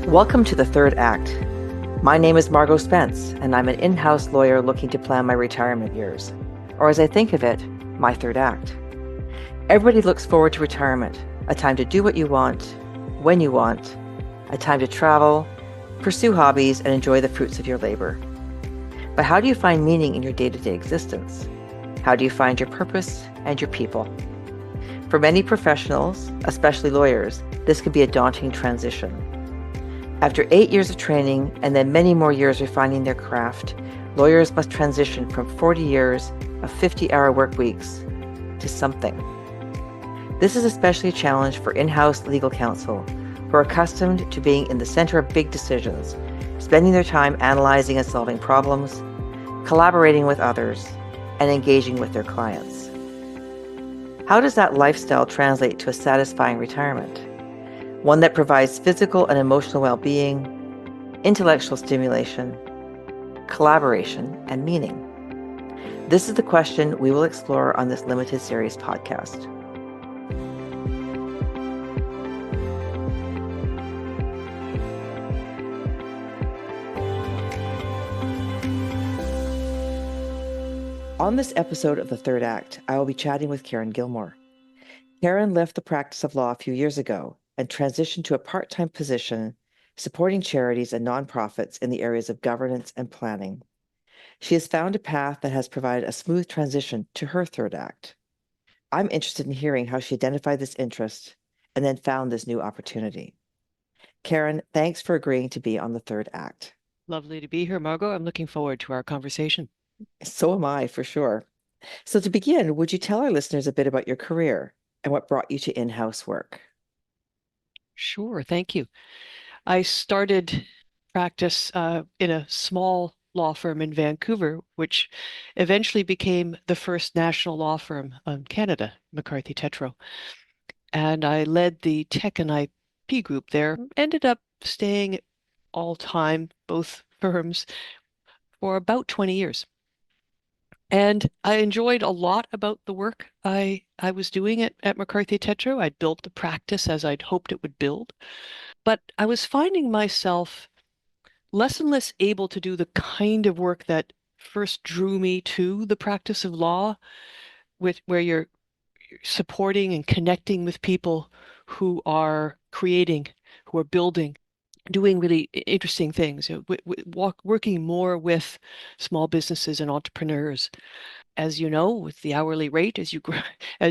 Welcome to the third act. My name is Margot Spence, and I'm an in-house lawyer looking to plan my retirement years, or as I think of it, my third act. Everybody looks forward to retirement, a time to do what you want, when you want, a time to travel, pursue hobbies, and enjoy the fruits of your labor. But how do you find meaning in your day-to-day existence? How do you find your purpose and your people? For many professionals, especially lawyers, this can be a daunting transition. After 8 years of training and then many more years refining their craft, lawyers must transition from 40 years of 50-hour work weeks to something. This is especially a challenge for in-house legal counsel who are accustomed to being in the center of big decisions, spending their time analyzing and solving problems, collaborating with others, and engaging with their clients. How does that lifestyle translate to a satisfying retirement? One that provides physical and emotional well-being, intellectual stimulation, collaboration, and meaning? This is the question we will explore on this limited series podcast. On this episode of The Third Act, I will be chatting with Karen Gilmore. Karen left the practice of law a few years ago and transitioned to a part-time position supporting charities and nonprofits in the areas of governance and planning. She has found a path that has provided a smooth transition to her third act. I'm interested in hearing how she identified this interest and then found this new opportunity. Karen, thanks for agreeing to be on the third act. Lovely to be here, Margot. I'm looking forward to our conversation. So am I, for sure. So to begin, would you tell our listeners a bit about your career and what brought you to in-house work? Sure, thank you. I started practice in a small law firm in Vancouver, which eventually became the first national law firm in Canada, McCarthy Tétrault. And I led the tech and IP group there, ended up staying all time, both firms, for about 20 years. And I enjoyed a lot about the work I was doing at McCarthy Tétrault. I'd built the practice as I'd hoped it would build. But I was finding myself less and less able to do the kind of work that first drew me to the practice of law, where you're supporting and connecting with people who are creating, who are building, doing really interesting things, working more with small businesses and entrepreneurs. As you know, with the hourly rate, as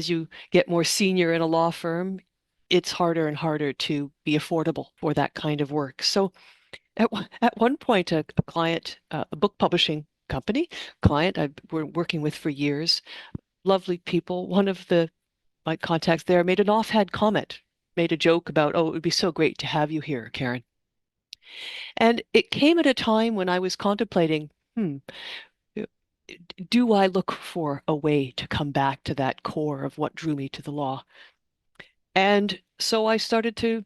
you get more senior in a law firm, it's harder and harder to be affordable for that kind of work. So at one point, a client, a book publishing company client I've been working with for years, lovely people. One of my contacts there made an offhand comment, made a joke about, "Oh, it would be so great to have you here, Karen." And it came at a time when I was contemplating, do I look for a way to come back to that core of what drew me to the law? And so I started to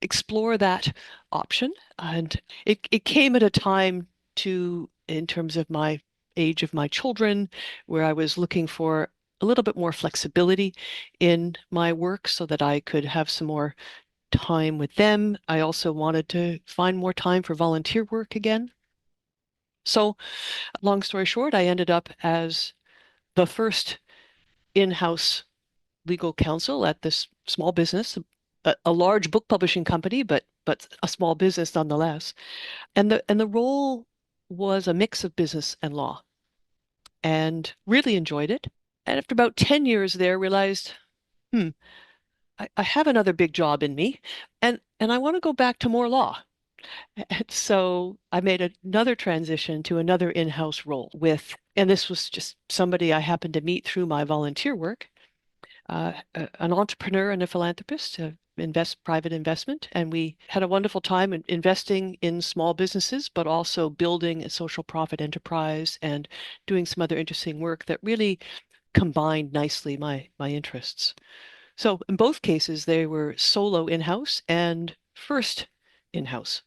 explore that option. And it came at a time in terms of my age of my children, where I was looking for a little bit more flexibility in my work so that I could have some more time with them. I also wanted to find more time for volunteer work again. So, long story short, I ended up as the first in-house legal counsel at this small business, a large book publishing company, but a small business nonetheless. And the role was a mix of business and law, and really enjoyed it. And after about 10 years there, realized, hmm, I have another big job in me, and I want to go back to more law. And so I made another transition to another in-house role and this was just somebody I happened to meet through my volunteer work, an entrepreneur and a philanthropist, private investment, and we had a wonderful time investing in small businesses, but also building a social profit enterprise and doing some other interesting work that really combined nicely my interests. So in both cases, they were solo in-house and first in-house.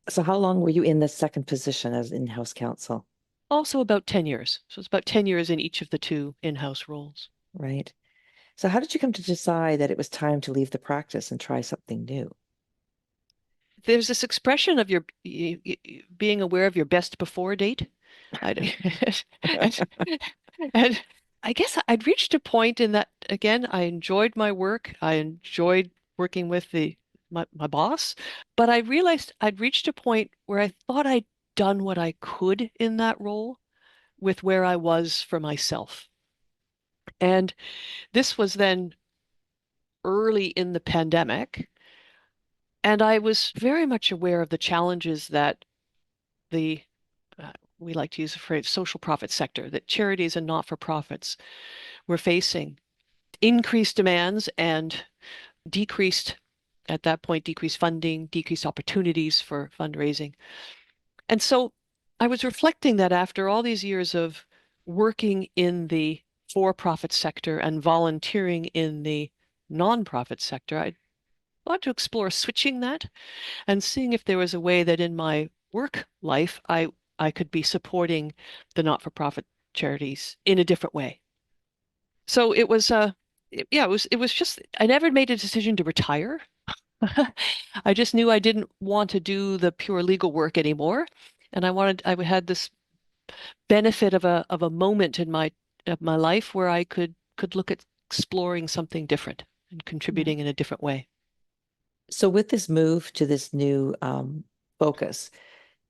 So how long were you in this second position as in-house counsel? Also about 10 years. So it's about 10 years in each of the two in-house roles. Right. So how did you come to decide that it was time to leave the practice and try something new? There's this expression of being aware of your best before date. I, and, and I guess I'd reached a point in that, again, I enjoyed my work. I enjoyed working with my boss, but I realized I'd reached a point where I thought I'd done what I could in that role with where I was for myself. And this was then early in the pandemic, and I was very much aware of the challenges that the we like to use the phrase social profit sector, that charities and not-for-profits were facing increased demands and decreased, at that point, decreased funding, decreased opportunities for fundraising. And so I was reflecting that after all these years of working in the for-profit sector and volunteering in the nonprofit sector, I wanted to explore switching that and seeing if there was a way that in my work life I could be supporting the not-for-profit charities in a different way. So it was yeah, it was just I never made a decision to retire. I just knew I didn't want to do the pure legal work anymore, and I had this benefit of a moment in my life where I could look at exploring something different and Yeah. contributing in a different way. So with this move to this new focus,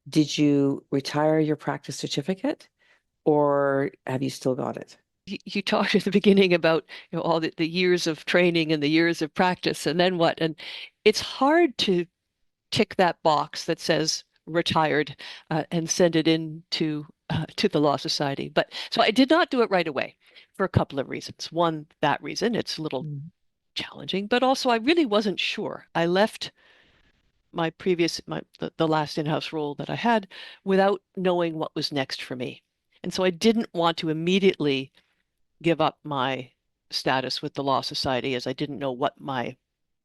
did you retire your practice certificate or have you still got it? You talked at the beginning about all the years of training and the years of practice, and then what? And it's hard to tick that box that says retired and send it in to the Law Society. But so I did not do it right away for a couple of reasons. One, that reason, it's a little Mm. challenging, but also I really wasn't sure. I left my previous the last in-house role that I had without knowing what was next for me. And so I didn't want to immediately give up my status with the Law Society as I didn't know what my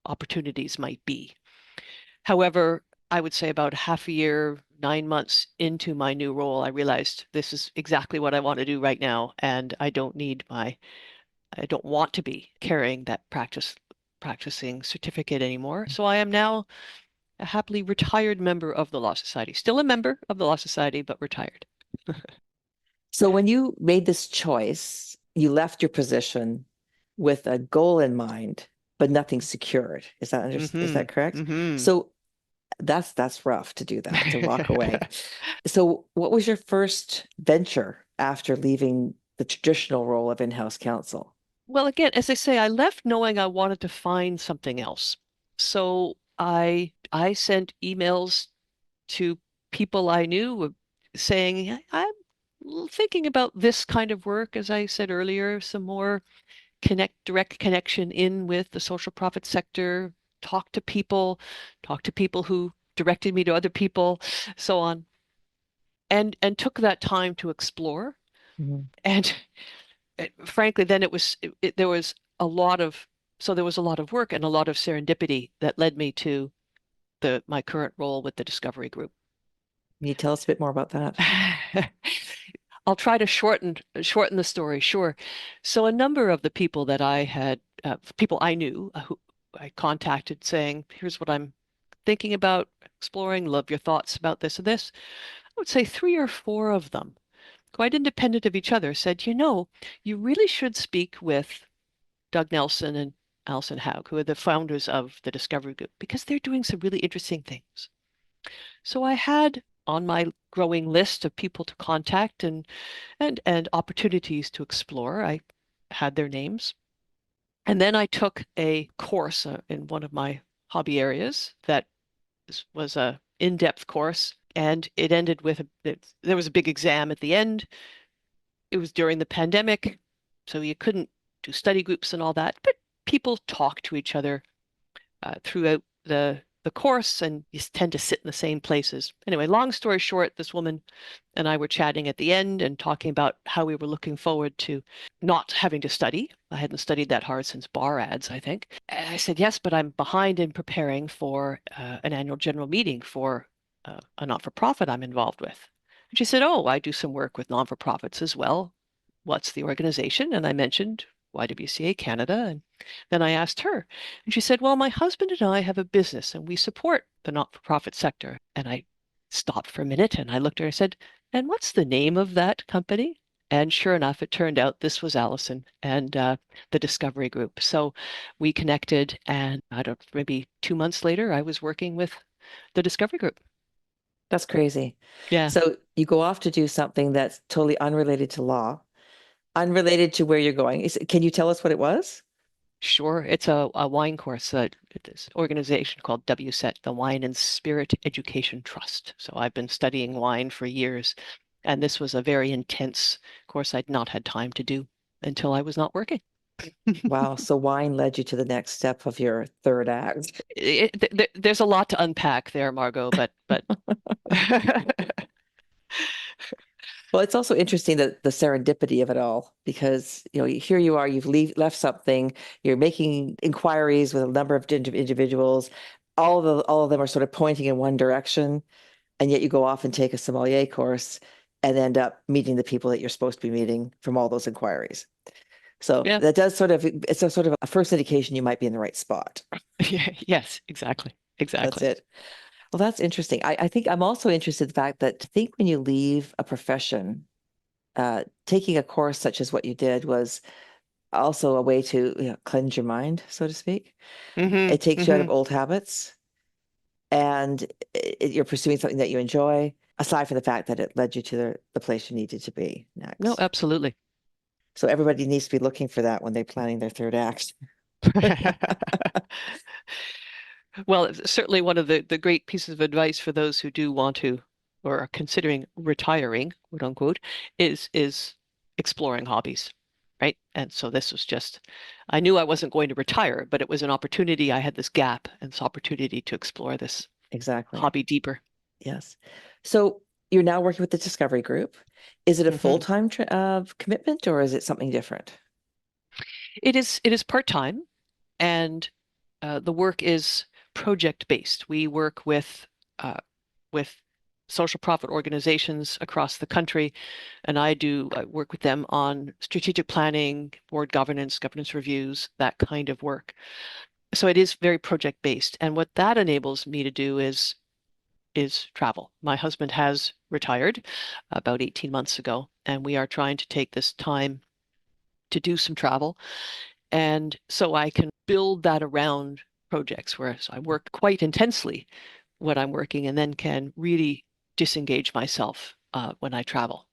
opportunities might be. However, I would say about half a year, 9 months into my new role, I realized this is exactly what I want to do right now, and I don't want to be carrying that practicing certificate anymore. So I am now a happily retired member of the Law Society. Still a member of the Law Society, but retired. So when you made this choice, you left your position with a goal in mind, but nothing secured. Is Mm-hmm. that correct? Mm-hmm. So that's rough to do that, to walk away. So what was your first venture after leaving the traditional role of in-house counsel? Well, again, as I say, I left knowing I wanted to find something else. So I sent emails to people I knew saying, I'm thinking about this kind of work, as I said earlier, some more direct connection in with the social profit sector, talk to people who directed me to other people, so on, and took that time to explore. Mhm. And frankly, then there was a lot of there was a lot of work and a lot of serendipity that led me to the my current role with the Discovery Group. Can you tell us a bit more about that? I'll try to shorten the story. Sure. So a number of the people that I had, people I knew who I contacted saying, here's what I'm thinking about exploring, love your thoughts about this and this. I would say three or four of them, quite independent of each other, said, you really should speak with Doug Nelson and Alison Haug, who are the founders of the Discovery Group, because they're doing some really interesting things. So I had on my growing list of people to contact and opportunities to explore. I had their names. And then I took a course in one of my hobby areas that was a in-depth course, and it ended with there was a big exam at the end. It was during the pandemic, so you couldn't do study groups and all that, but people talked to each other throughout the course, and you tend to sit in the same places. Anyway, long story short, this woman and I were chatting at the end and talking about how we were looking forward to not having to study. I hadn't studied that hard since bar ads, I think. And I said, yes, but I'm behind in preparing for an annual general meeting for a not-for-profit I'm involved with. She said, oh, I do some work with non-for-profits as well. What's the organization? And I mentioned YWCA Canada. And then I asked her, and she said, well, my husband and I have a business and we support the not-for-profit sector. And I stopped for a minute and I looked at her and I said, and what's the name of that company? And sure enough, it turned out this was Allison and the Discovery Group. So we connected, and I don't, maybe 2 months later, I was working with the Discovery Group. That's crazy. Yeah, So you go off to do something that's totally unrelated to law, unrelated to where you're going. Can you tell us what it was? sure. It's a wine course, this organization called WSET, the Wine and Spirit Education Trust. So I've been studying wine for years, and this was a very intense course I'd not had time to do until I was not working. Wow. So wine led you to the next step of your third act. There's a lot to unpack there, Margot, but Well, it's also interesting that the serendipity of it all, because here you are, you've left something, you're making inquiries with a number of individuals, all of them are sort of pointing in one direction, and yet you go off and take a sommelier course and end up meeting the people that you're supposed to be meeting from all those inquiries. So yeah, that does it's a sort of a first indication you might be in the right spot. yes, exactly, That's exactly. it. Well, that's interesting. I think I'm also interested in the fact that, to think when you leave a profession, taking a course such as what you did was also a way to cleanse your mind, so to speak. Hmm. It takes you out of Hmm. old habits, and you're pursuing something that you enjoy, aside from the fact that it led you to the place you needed to be No, next. absolutely. So everybody needs to be looking for that when they're planning their third act. Well, it's certainly one of the great pieces of advice for those who do want to or are considering retiring, quote unquote, is exploring hobbies, right? And so this was just, I knew I wasn't going to retire, but it was an opportunity. I had this gap and this opportunity to explore this Exactly. hobby deeper. Yes. So you're now working with the Discovery Group. Is it a Hmm. full-time commitment, or is it something different? It is part-time, and the work is project based. We work with social profit organizations across the country, and I work with them on strategic planning, board governance, governance reviews, that kind of work. So it is very project based, and what that enables me to do is travel. My husband has retired about 18 months ago, and we are trying to take this time to do some travel. And so I can build that around projects, whereas I work quite intensely when I'm working and then can really disengage myself when I travel.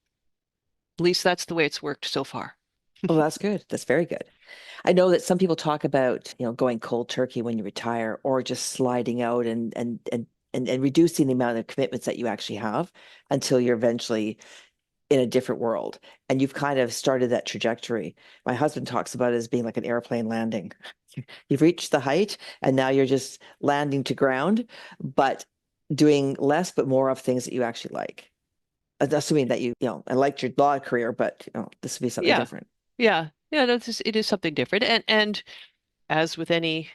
At least that's the way it's worked so far. Oh, that's good. That's very good. I know that some people talk about, going cold turkey when you retire, or just sliding out and reducing the amount of commitments that you actually have until you're eventually in a different world. And you've kind of started that trajectory. My husband talks about it as being like an airplane landing. You've reached the height and now you're just landing to ground, but doing less but more of things that you actually like. Assuming that I liked your law career, but this would be something Yeah, different. yeah, it is something different. And as with any,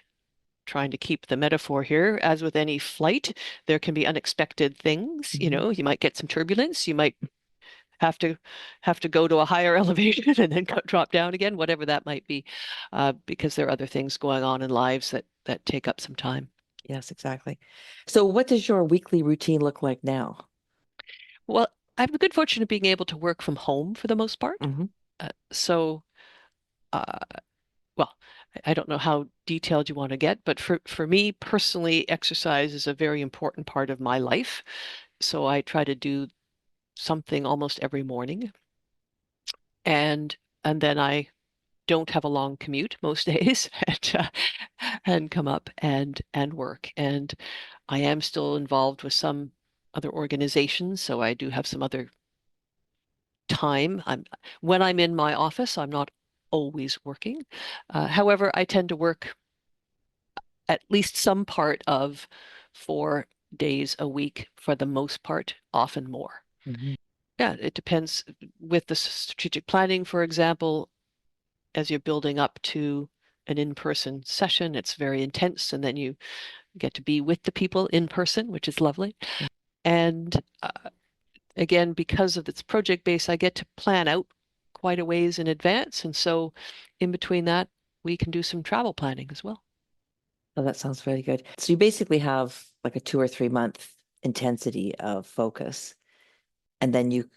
trying to keep the metaphor here, as with any flight, there can be unexpected things. You Mhm. know, you might get some turbulence. You might have to have to go to a higher elevation and then drop down again, whatever that might be, because there are other things going on in lives that take up some time. Yes, exactly. So what does your weekly routine look like now? Well, I have the good fortune of being able to work from home for the most part. Hmm. So, uh, well, I don't know how detailed you want to get, but for me personally, exercise is a very important part of my life. So I try to do something almost every morning, and then I don't have a long commute most days, and come up and work. And I am still involved with some other organizations, so I do have some other time. When I'm in my office, I'm not always working. However, I tend to work at least some part of 4 days a week for the most part, often more. Hmm. Yeah, it depends. With the strategic planning, for example, as you're building up to an in-person session, it's very intense, and then you get to be with the people in person, which is lovely. And again, because of its project base, I get to plan out quite a ways in advance. And so in between that, we can do some travel planning as well. Oh, that sounds very good. So you basically have like a 2 or 3 month intensity of focus, and then you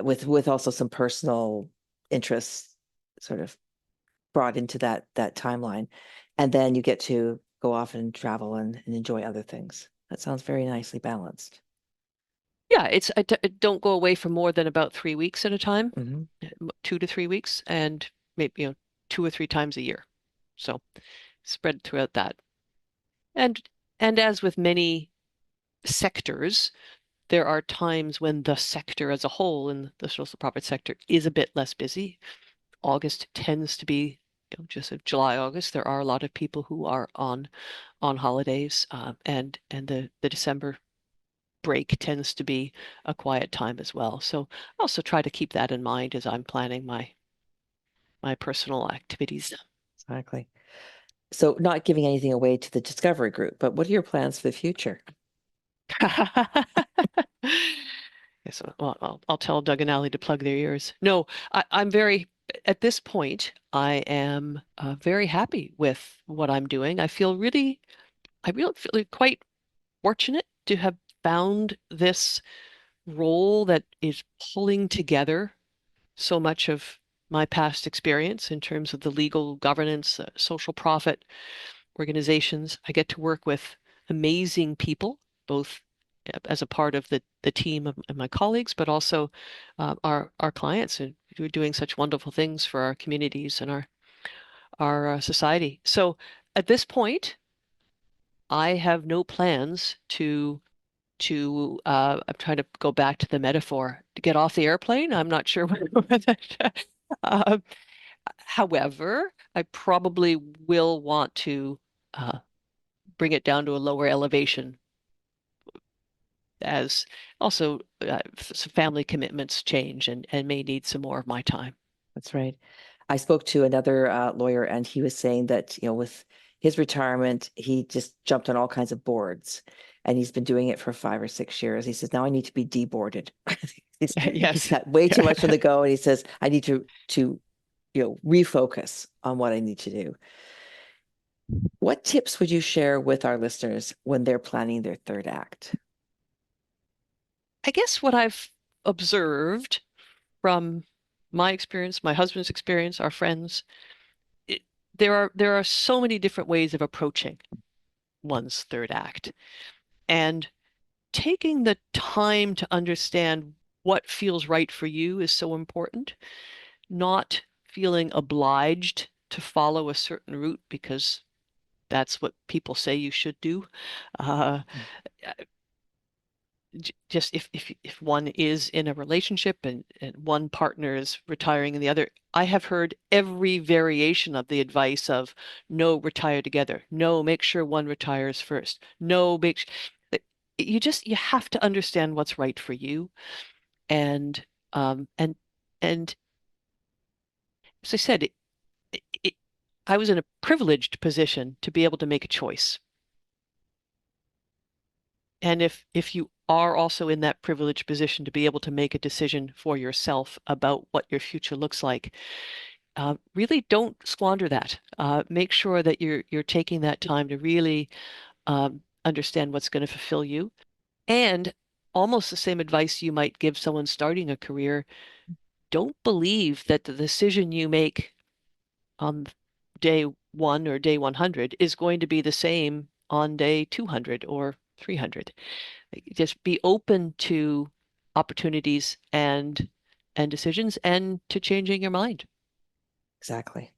with also some personal interests sort of brought into that timeline, and then you get to go off and travel and enjoy other things. That sounds very nicely balanced. Yeah, I don't go away for more than about 3 weeks at a time, Hmm. 2 to 3 weeks, and maybe 2 or 3 times a year. So spread throughout that. And and as with many sectors, there are times when the sector as a whole in the social profit sector is a bit less busy. August tends to be, just July, August, there are a lot of people who are on holidays, and the December break tends to be a quiet time as well. So I also try to keep that in mind as I'm planning my personal activities. Exactly. So not giving anything away to the Discovery Group, but what are your plans for the future? Yes, well, I'll tell Doug and Allie to plug their ears. No, I'm very, at this point, I am very happy with what I'm doing. I really feel quite fortunate to have found this role that is pulling together so much of my past experience in terms of the legal governance, social profit organizations. I get to work with amazing people, both as a part of the team of my colleagues, but also our clients, and we're doing such wonderful things for our communities and our society. So at this point, I have no plans to I'm trying to go back to the metaphor to get off the airplane. I'm not sure whether uh, however, I probably will want to uh, bring it down to a lower elevation as also some family commitments change and may need some more of my time. That's right. I spoke to another lawyer, and he was saying that, with his retirement, he just jumped on all kinds of boards, and he's been doing it for 5 or 6 years. He says, now I need to be deboarded. He's Yes. got way too much on the go, and he says, I need to refocus on what I need to do. What tips would you share with our listeners when they're planning their third act? I guess what I've observed from my experience, my husband's experience, our friends, it, there are so many different ways of approaching one's third act. And taking the time to understand what feels right for you is so important, not feeling obliged to follow a certain route because that's what people say you should do. Uh, just if one is in a relationship and one partner is retiring and the other, I have heard every variation of the advice of no, retire together. No, make sure one retires first. No, you have to understand what's right for you. And um and and as I said, it, I was in a privileged position to be able to make a choice. And if you are also in that privileged position to be able to make a decision for yourself about what your future looks like, really don't squander that. Make sure that you're taking that time to really understand what's going to fulfill you. And almost the same advice you might give someone starting a career, don't believe that the decision you make on day one or day 100 is going to be the same on day 200 or 300. Just be open to opportunities and decisions and to changing your mind. Exactly.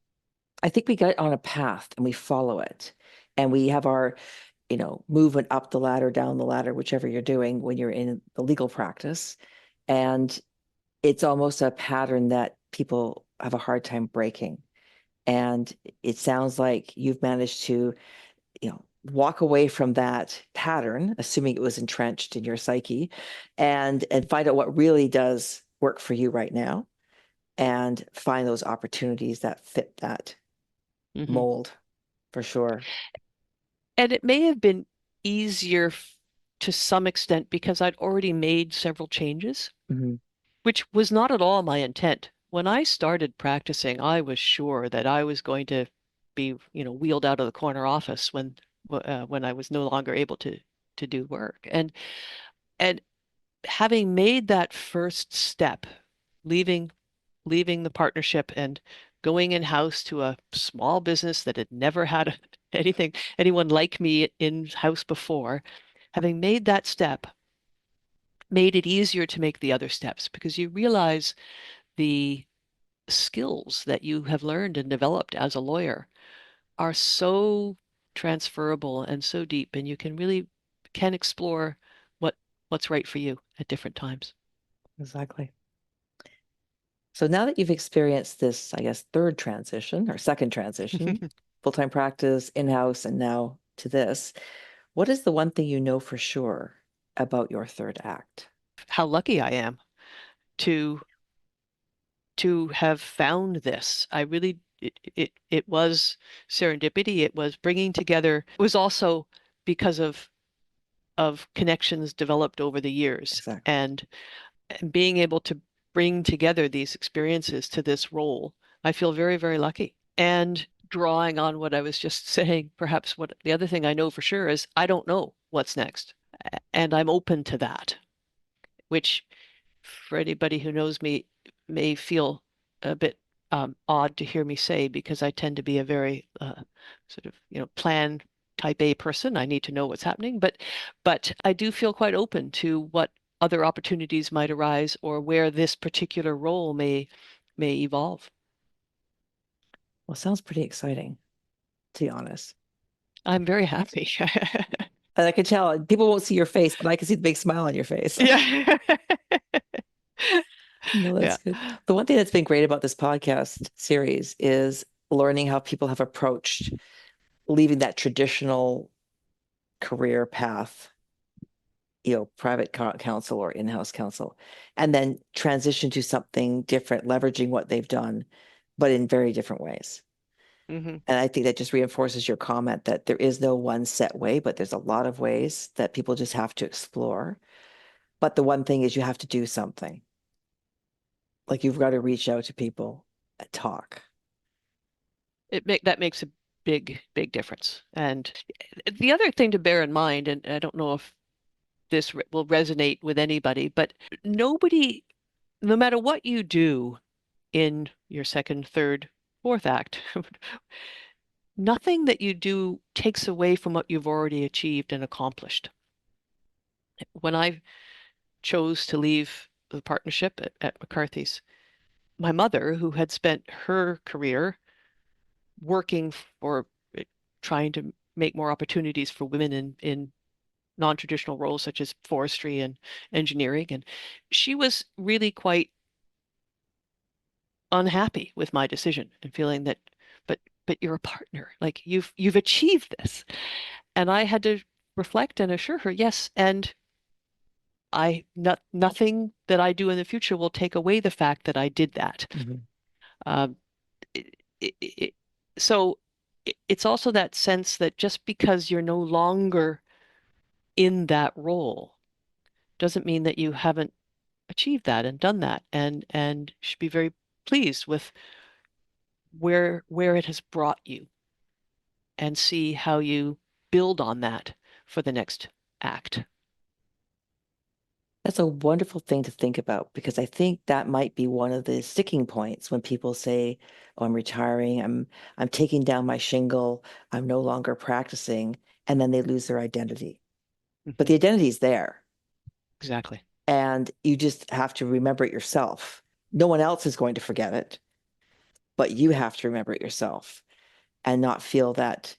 I think we get on a path and we follow it, and we have our, movement up the ladder, down the ladder, whichever you're doing when you're in the legal practice. And it's almost a pattern that people have a hard time breaking. And it sounds like you've managed to, walk away from that pattern, assuming it was entrenched in your psyche, and find out what really does work for you right now, and find those opportunities that fit that Mhm. mold for sure. And it may have been easier to some extent because I'd already made several changes, Mhm. which was not at all my intent when I started practicing, I was sure that I was going to be, wheeled out of the corner office when I was no longer able to do work. And having made that first step, leaving leaving the partnership and going in-house to a small business that had never had anyone like me in-house before, having made that step, made it easier to make the other steps because you realize the skills that you have learned and developed as a lawyer are so transferable and so deep, and you can explore what's right for you at different times. Exactly. So now that you've experienced this, I guess, third transition or second transition, full-time practice, in-house, and now to this, what is the one thing you know for sure about your third act? How lucky I am to have found this. I really it was serendipity. It was bringing together. It was also because of connections developed over the years Exactly. and being able to bring together these experiences to this role. I feel very, very lucky. And drawing on what I was just saying, perhaps what the other thing I know for sure is I don't know what's next. And I'm open to that, which for anybody who knows me may feel a bit odd to hear me say because I tend to be a very sort of, plan type A person. I need to know what's happening, but I do feel quite open to what other opportunities might arise or where this particular role may evolve. Well, sounds pretty exciting, to be honest. I'm very happy. And I can tell people won't see your face, but I can see the big smile on your face. Yeah. No, Yeah. that's good. The one thing that's been great about this podcast series is learning how people have approached leaving that traditional career path, private counsel or in-house counsel, and then transition to something different, leveraging what they've done, but in very different ways. Hmm. And I think that just reinforces your comment that there is no one set way, but there's a lot of ways that people just have to explore. But the one thing is you have to do something. Like you've got to reach out to people and talk. That makes a big, big difference. And the other thing to bear in mind, and I don't know if this will resonate with anybody, but nobody, no matter what you do in your second, third, fourth act, nothing that you do takes away from what you've already achieved and accomplished. When I chose to leave the partnership at McCarthy's, my mother, who had spent her career working for trying to make more opportunities for women in non-traditional roles such as forestry and engineering, and she was really quite unhappy with my decision and feeling that, but you're a partner, like you've achieved this. And I had to reflect and assure her, yes, and nothing that I do in the future will take away the fact that I did that. Mhm. Um, it, it, it, so it's also that sense that just because you're no longer in that role doesn't mean that you haven't achieved that and done that and should be very pleased with where it has brought you and see how you build on that for the next act. That's a wonderful thing to think about because I think that might be one of the sticking points when people say, "Oh, I'm retiring. I'm taking down my shingle. I'm no longer practicing," and then they lose their identity. But Mhm. the identity is there, Exactly. and you just have to remember it yourself. No one else is going to forget it, but you have to remember it yourself and not feel that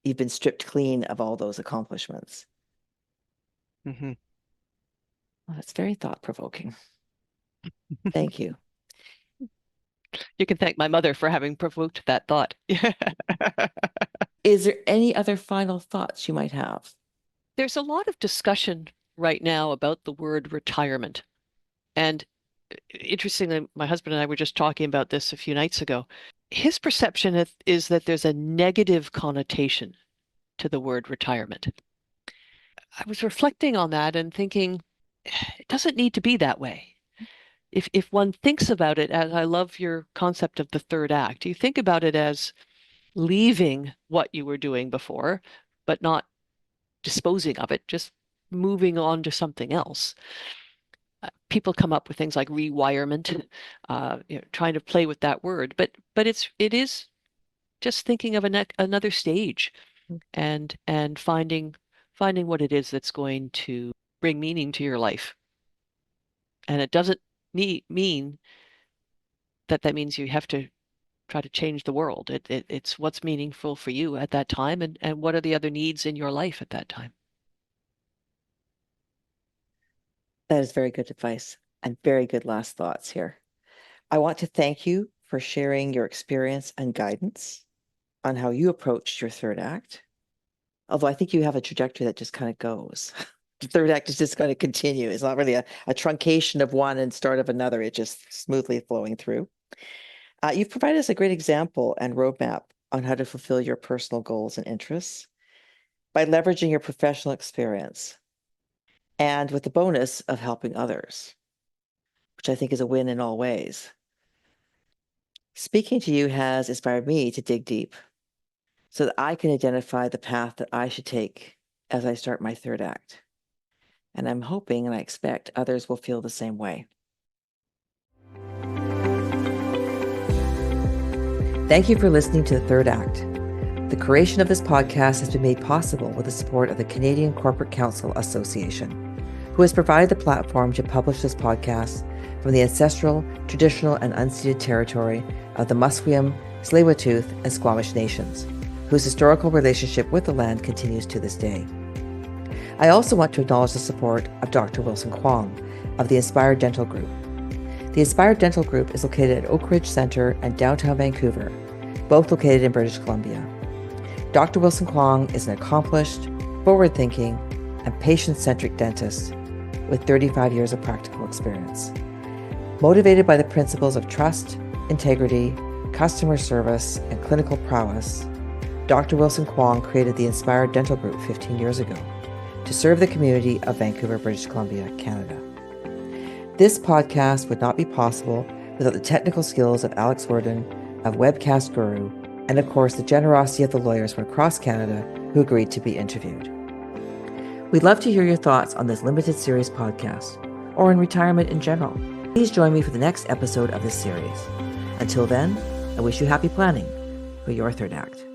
you've been stripped clean of all those accomplishments. Hmm. Well, that's very thought-provoking. Thank you. You can thank my mother for having provoked that thought. Is there any other final thoughts you might have? There's a lot of discussion right now about the word retirement. And interestingly, my husband and I were just talking about this a few nights ago. His perception is that there's a negative connotation to the word retirement. I was reflecting on that and thinking, it doesn't need to be that way. if one thinks about it as, I love your concept of the third act, you think about it as leaving what you were doing before, but not disposing of it, just moving on to something else. People come up with things like rewirement, trying to play with that word, but it is just thinking of another stage and finding what it is that's going to bring meaning to your life. And it doesn't mean that means you have to try to change the world. It's what's meaningful for you at that time, and what are the other needs in your life at that time. That is very good advice and very good last thoughts here. I want to thank you for sharing your experience and guidance on how you approached your third act. Although I think you have a trajectory that just kind of goes. The third act is just going to continue. It's not really a truncation of one and start of another. It's just smoothly flowing through. You've provided us a great example and roadmap on how to fulfill your personal goals and interests by leveraging your professional experience and with the bonus of helping others, which I think is a win in all ways. Speaking to you has inspired me to dig deep so that I can identify the path that I should take as I start my third act. And I'm hoping and I expect others will feel the same way. Thank you for listening to The Third Act. The creation of this podcast has been made possible with the support of the Canadian Corporate Counsel Association, who has provided the platform to publish this podcast from the ancestral, traditional, and unceded territory of the Musqueam, Tsleil-Waututh, and Squamish nations, whose historical relationship with the land continues to this day. I also want to acknowledge the support of Dr. Wilson Kwong of the Inspire Dental Group. The Inspire Dental Group is located at Oak Ridge Centre and downtown Vancouver, both located in British Columbia. Dr. Wilson Kwong is an accomplished, forward-thinking, and patient-centric dentist with 35 years of practical experience. Motivated by the principles of trust, integrity, customer service, and clinical prowess, Dr. Wilson Kwong created the Inspire Dental Group 15 years ago to serve the community of Vancouver, British Columbia, Canada. This podcast would not be possible without the technical skills of Alex Worden of Webcast Guru, and of course the generosity of the lawyers from across Canada who agreed to be interviewed. We'd love to hear your thoughts on this limited series podcast, or in retirement in general. Please join me for the next episode of this series. Until then, I wish you happy planning for your third act.